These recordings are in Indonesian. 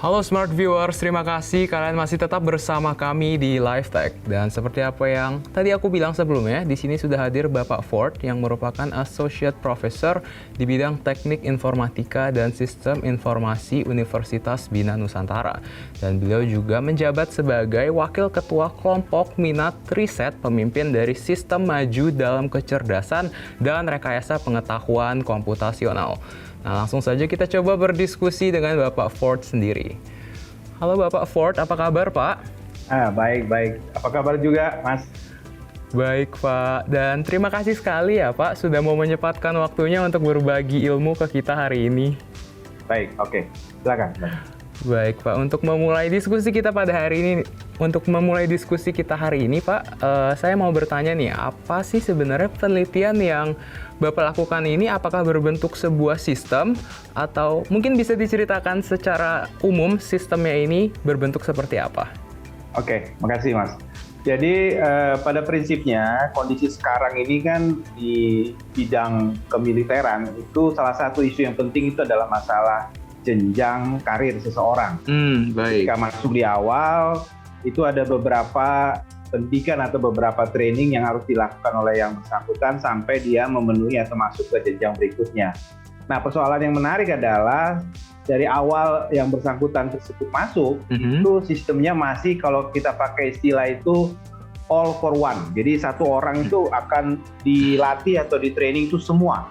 Halo Smart Viewers, terima kasih kalian masih tetap bersama kami di Live Tech. Dan seperti apa yang tadi aku bilang sebelumnya, di sini sudah hadir Bapak Ford yang merupakan Associate Professor di bidang Teknik Informatika dan Sistem Informasi Universitas Bina Nusantara. Dan beliau juga menjabat sebagai Wakil Ketua Kelompok Minat Riset Pemimpin dari Sistem Maju dalam Kecerdasan dan Rekayasa Pengetahuan Komputasional. Nah, langsung saja kita coba berdiskusi dengan Bapak Ford sendiri. Halo Bapak Ford, apa kabar Pak? Baik. Apa kabar juga, Mas? Baik Pak, dan terima kasih sekali ya Pak sudah mau menyempatkan waktunya untuk berbagi ilmu ke kita hari ini. Baik, oke. Silakan. Baik Pak, untuk memulai diskusi kita hari ini Pak, saya mau bertanya nih, apa sih sebenarnya penelitian yang Bapak lakukan ini? Apakah berbentuk sebuah sistem atau mungkin bisa diceritakan secara umum sistemnya ini berbentuk seperti apa? Oke, makasih Mas. Jadi pada prinsipnya kondisi sekarang ini kan di bidang kemiliteran itu salah satu isu yang penting itu adalah masalah jenjang karir seseorang. Baik. Ketika masuk di awal, itu ada beberapa pendidikan atau beberapa training yang harus dilakukan oleh yang bersangkutan sampai dia memenuhi atau masuk ke jenjang berikutnya. Nah, persoalan yang menarik adalah dari awal yang bersangkutan tersebut masuk, itu sistemnya masih kalau kita pakai istilah itu all for one. Jadi satu orang itu akan dilatih atau di training itu semua.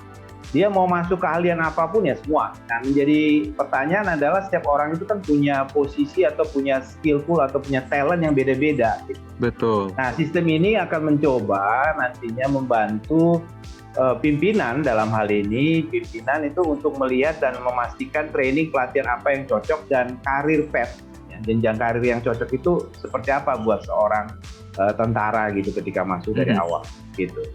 Dia mau masuk keahlian apapun ya semua. Nah, menjadi pertanyaan adalah setiap orang itu kan punya posisi atau punya skillful atau punya talent yang beda-beda. Betul. Nah, sistem ini akan mencoba nantinya membantu pimpinan dalam hal ini, pimpinan itu untuk melihat dan memastikan training pelatihan apa yang cocok dan karir path, jenjang karir yang cocok itu seperti apa buat seorang tentara gitu ketika masuk dari awal gitu.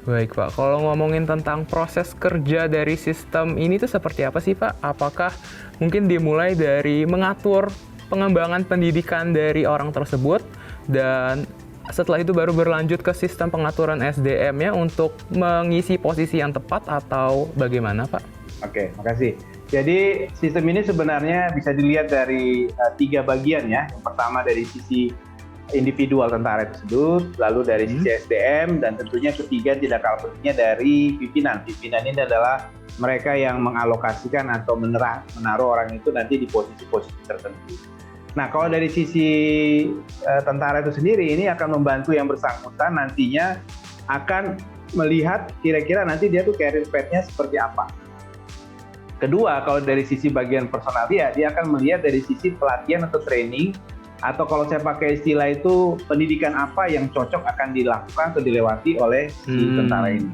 Baik Pak, kalau ngomongin tentang proses kerja dari sistem ini tuh seperti apa sih Pak? Apakah mungkin dimulai dari mengatur pengembangan pendidikan dari orang tersebut dan setelah itu baru berlanjut ke sistem pengaturan SDM-nya untuk mengisi posisi yang tepat atau bagaimana Pak? Oke, makasih. Jadi sistem ini sebenarnya bisa dilihat dari 3 bagian ya. Yang pertama dari sisi individual tentara tersebut, lalu dari sisi SDM, dan tentunya ketiga tidak kalah pentingnya dari pimpinan. Pimpinan ini adalah mereka yang mengalokasikan atau menaruh orang itu nanti di posisi-posisi tertentu. Nah, kalau dari sisi tentara itu sendiri, ini akan membantu yang bersangkutan nantinya akan melihat kira-kira nanti dia tuh career path-nya seperti apa. Kedua, kalau dari sisi bagian personalia, dia akan melihat dari sisi pelatihan atau training, atau kalau saya pakai istilah itu pendidikan apa yang cocok akan dilakukan atau dilewati oleh si tentara ini.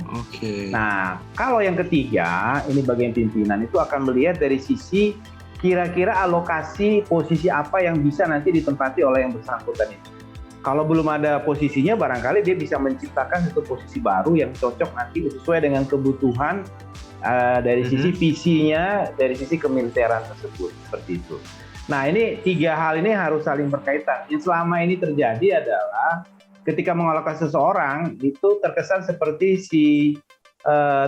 Nah, kalau yang ketiga, ini bagian pimpinan itu akan melihat dari sisi kira-kira alokasi posisi apa yang bisa nanti ditempati oleh yang bersangkutan itu. Kalau belum ada posisinya, barangkali dia bisa menciptakan satu posisi baru yang cocok nanti sesuai dengan kebutuhan dari sisi visinya, dari sisi kemiliteran tersebut, seperti itu. Nah, ini 3 hal ini harus saling berkaitan. Yang selama ini terjadi adalah ketika mengalokasi seseorang itu terkesan seperti si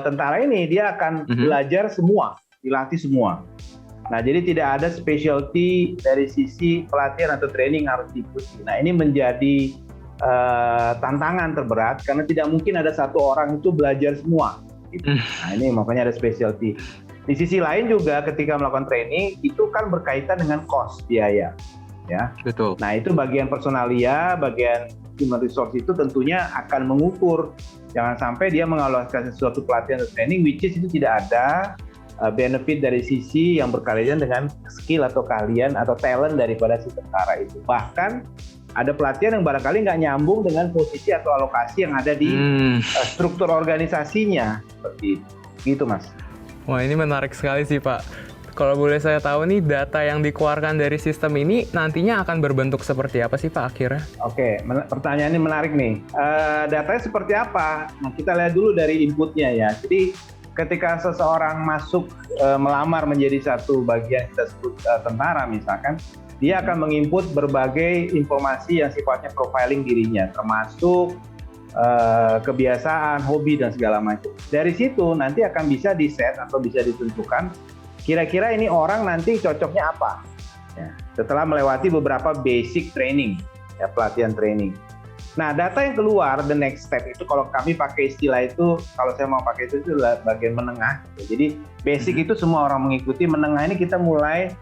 tentara ini dia akan belajar semua, dilatih semua. Nah, jadi tidak ada specialty dari sisi pelatihan atau training harus diikuti. Nah, ini menjadi tantangan terberat karena tidak mungkin ada satu orang itu belajar semua. Gitu. Nah, ini makanya ada specialty. Di sisi lain juga ketika melakukan training itu kan berkaitan dengan cost, biaya, ya. Betul. Nah, itu bagian personalia, bagian human resource itu tentunya akan mengukur. Jangan sampai dia mengalokasikan sesuatu pelatihan atau training which is itu tidak ada benefit dari sisi yang berkaitan dengan skill atau keahlian atau talent daripada si tentara itu. Bahkan ada pelatihan yang barangkali nggak nyambung dengan posisi atau alokasi yang ada di struktur organisasinya, seperti itu. Gitu, Mas. Wah, ini menarik sekali sih Pak. Kalau boleh saya tahu nih, data yang dikeluarkan dari sistem ini nantinya akan berbentuk seperti apa sih Pak akhirnya? Oke, pertanyaan ini menarik nih. Datanya seperti apa? Nah, kita lihat dulu dari inputnya ya. Jadi ketika seseorang masuk melamar menjadi satu bagian kita sebut tentara misalkan, dia akan menginput berbagai informasi yang sifatnya profiling dirinya, termasuk kebiasaan, hobi, dan segala macam. Dari situ nanti akan bisa di-set atau bisa ditentukan kira-kira ini orang nanti cocoknya apa. Ya, setelah melewati beberapa basic training, ya, pelatihan training. Nah, data yang keluar, the next step itu kalau kami pakai istilah itu, kalau saya mau pakai itu bagian menengah. Jadi basic itu semua orang mengikuti, menengah ini kita mulai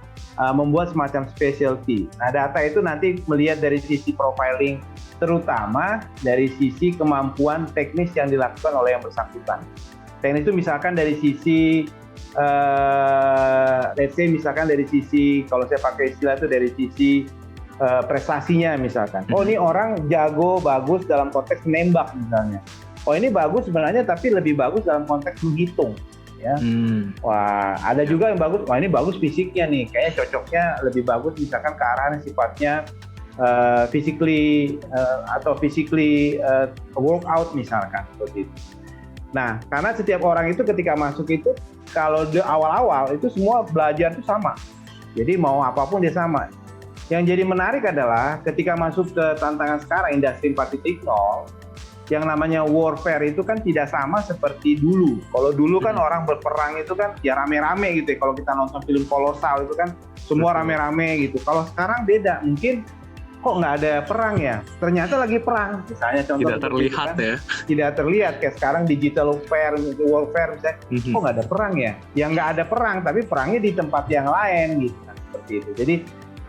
membuat semacam specialty. Nah, data itu nanti melihat dari sisi profiling, terutama dari sisi kemampuan teknis yang dilakukan oleh yang bersangkutan. Teknis itu misalkan dari sisi, let's say misalkan dari sisi, kalau saya pakai istilah itu dari sisi prestasinya misalkan. Oh, ini orang jago, bagus dalam konteks menembak misalnya. Oh, ini bagus sebenarnya tapi lebih bagus dalam konteks menghitung. Ya. Wah, ada juga yang bagus. Wah, ini bagus fisiknya nih. Kayaknya cocoknya lebih bagus misalkan ke arah sifatnya physically workout misalkan seperti itu. Nah, karena setiap orang itu ketika masuk itu kalau di awal-awal itu semua belajar itu sama. Jadi mau apapun dia sama. Yang jadi menarik adalah ketika masuk ke tantangan sekarang industri 4.0, yang namanya warfare itu kan tidak sama seperti dulu. Kalau dulu kan orang berperang itu kan ya rame-rame gitu ya. Kalau kita nonton film kolosal itu kan semua rame-rame gitu. Kalau sekarang beda, mungkin kok nggak ada perang ya? Ternyata lagi perang. Misalnya contoh tidak terlihat kan, ya? Tidak terlihat kayak sekarang digital warfare misalnya. Kok nggak ada perang ya? Ya nggak ada perang, tapi perangnya di tempat yang lain gitu. Kan, seperti itu. Jadi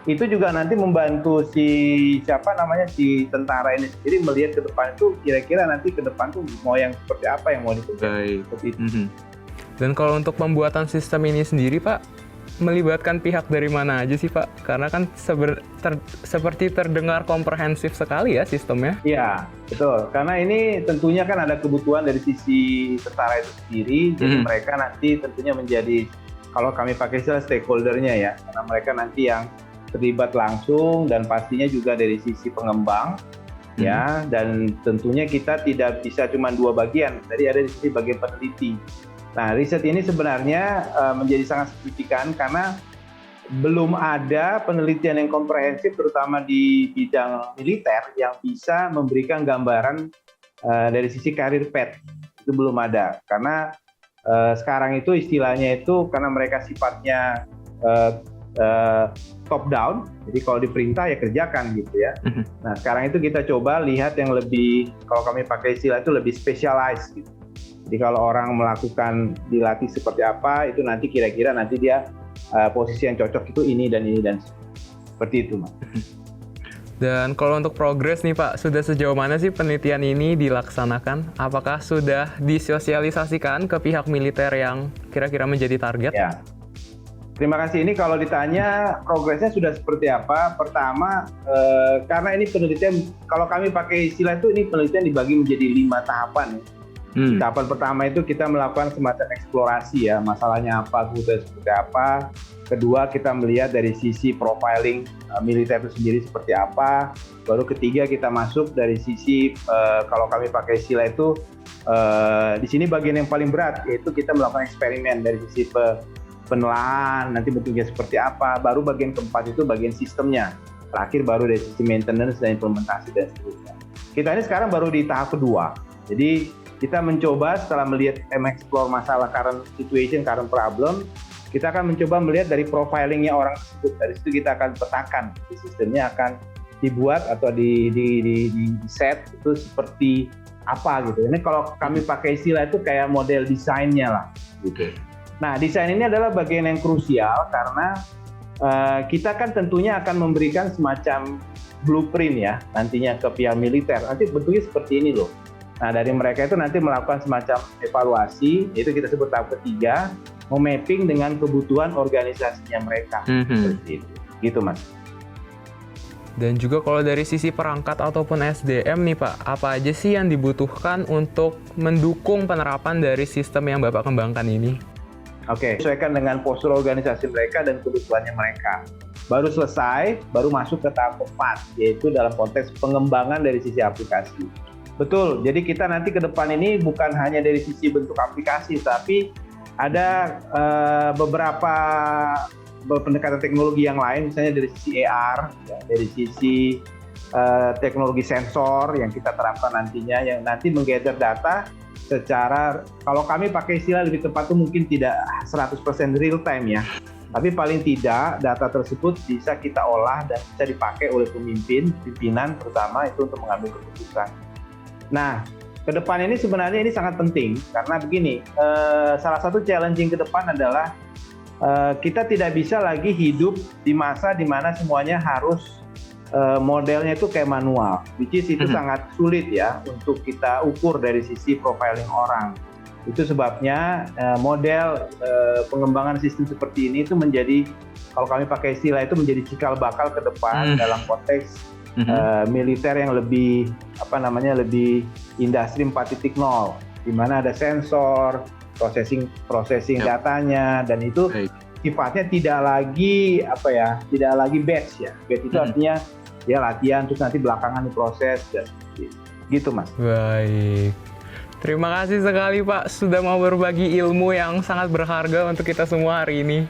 itu juga nanti membantu si tentara ini sendiri melihat ke depan itu kira-kira nanti ke depan tuh mau yang seperti apa yang mau dikerjakan. Seperti itu. Dan kalau untuk pembuatan sistem ini sendiri, Pak, melibatkan pihak dari mana aja sih, Pak? Karena kan seperti terdengar komprehensif sekali ya sistemnya. Iya, betul. Karena ini tentunya kan ada kebutuhan dari sisi tentara itu sendiri, jadi mereka nanti tentunya menjadi, kalau kami pakai istilah stakeholder-nya ya, karena mereka nanti yang terlibat langsung dan pastinya juga dari sisi pengembang ya, dan tentunya kita tidak bisa cuma dua bagian, tadi ada di sisi bagian peneliti. Nah, riset ini sebenarnya menjadi sangat signifikan karena belum ada penelitian yang komprehensif terutama di bidang militer yang bisa memberikan gambaran dari sisi karir path. Itu belum ada karena sekarang itu istilahnya itu karena mereka sifatnya top down, jadi kalau diperintah ya kerjakan gitu ya. Nah, sekarang itu kita coba lihat yang lebih, kalau kami pakai istilah itu lebih specialized gitu. Jadi kalau orang melakukan dilatih seperti apa, itu nanti kira-kira nanti dia posisi yang cocok itu ini dan seperti itu, Mas. Dan kalau untuk progres nih, Pak, sudah sejauh mana sih penelitian ini dilaksanakan? Apakah sudah disosialisasikan ke pihak militer yang kira-kira menjadi target? Ya. Terima kasih. Ini kalau ditanya progresnya sudah seperti apa? Pertama, karena ini penelitian, kalau kami pakai istilah itu, ini penelitian dibagi menjadi 5 tahapan. Tahapan pertama itu kita melakukan semacam eksplorasi ya, masalahnya apa, kebutuhan seperti apa. Kedua, kita melihat dari sisi profiling militer itu sendiri seperti apa. Baru ketiga, kita masuk dari sisi, kalau kami pakai istilah itu, di sini bagian yang paling berat, yaitu kita melakukan eksperimen dari sisi penelahan, nanti bentuknya seperti apa. Baru bagian keempat itu bagian sistemnya. Terakhir baru dari sisi maintenance dan implementasi dan seterusnya. Kita ini sekarang baru di tahap kedua. Jadi kita mencoba setelah melihat mengeksplor masalah current situation, current problem, kita akan mencoba melihat dari profilingnya orang tersebut. Dari situ kita akan petakan, sistemnya akan dibuat atau di set itu seperti apa gitu. Ini kalau kami pakai istilah itu kayak model desainnya lah. Gitu. Nah, desain ini adalah bagian yang krusial karena kita kan tentunya akan memberikan semacam blueprint ya nantinya ke pihak militer. Nanti bentuknya seperti ini loh. Nah, dari mereka itu nanti melakukan semacam evaluasi, itu kita sebut tahap ketiga, memapping dengan kebutuhan organisasinya mereka. Seperti itu. Gitu, Mas. Dan juga kalau dari sisi perangkat ataupun SDM nih, Pak, apa aja sih yang dibutuhkan untuk mendukung penerapan dari sistem yang Bapak kembangkan ini? Oke, sesuaikan dengan postur organisasi mereka dan kebutuhannya mereka. Baru selesai, baru masuk ke tahap keempat, yaitu dalam konteks pengembangan dari sisi aplikasi. Betul, jadi kita nanti ke depan ini bukan hanya dari sisi bentuk aplikasi, tapi ada beberapa pendekatan teknologi yang lain, misalnya dari sisi AR, ya, dari sisi teknologi sensor yang kita terapkan nantinya, yang nanti menggather data secara, kalau kami pakai istilah lebih tepat itu mungkin tidak 100% real time ya, tapi paling tidak data tersebut bisa kita olah dan bisa dipakai oleh pimpinan terutama itu untuk mengambil keputusan. Nah, ke depan ini sebenarnya ini sangat penting karena begini, salah satu challenging ke depan adalah kita tidak bisa lagi hidup di masa di mana semuanya harus modelnya itu kayak manual, which is itu sangat sulit ya untuk kita ukur dari sisi profiling orang. Itu sebabnya model pengembangan sistem seperti ini itu menjadi, kalau kami pakai istilah itu menjadi cikal bakal ke depan dalam konteks militer yang lebih lebih industri 4.0, di mana ada sensor, processing datanya, dan itu sifatnya tidak lagi batch ya. Batch itu artinya ya latihan terus nanti belakangan diproses dan gitu Mas. Baik. Terima kasih sekali Pak sudah mau berbagi ilmu yang sangat berharga untuk kita semua hari ini.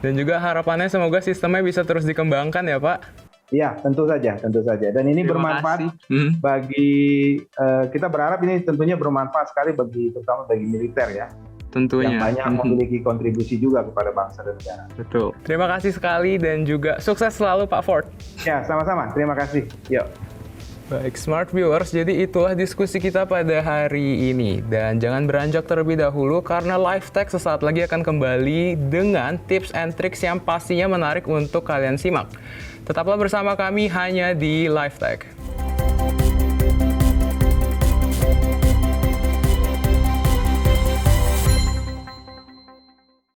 Dan juga harapannya semoga sistemnya bisa terus dikembangkan ya Pak. Iya, tentu saja. Dan ini bermanfaat bagi kita berharap ini tentunya bermanfaat sekali terutama bagi militer ya. Tentunya. Yang banyak memiliki kontribusi juga kepada bangsa dan negara. Betul. Terima kasih sekali dan juga sukses selalu Pak Ford. Ya, sama-sama. Terima kasih. Yuk. Baik, Smart Viewers, jadi itulah diskusi kita pada hari ini. Dan jangan beranjak terlebih dahulu karena Live Tech sesaat lagi akan kembali dengan tips and tricks yang pastinya menarik untuk kalian simak. Tetaplah bersama kami hanya di Live Tech.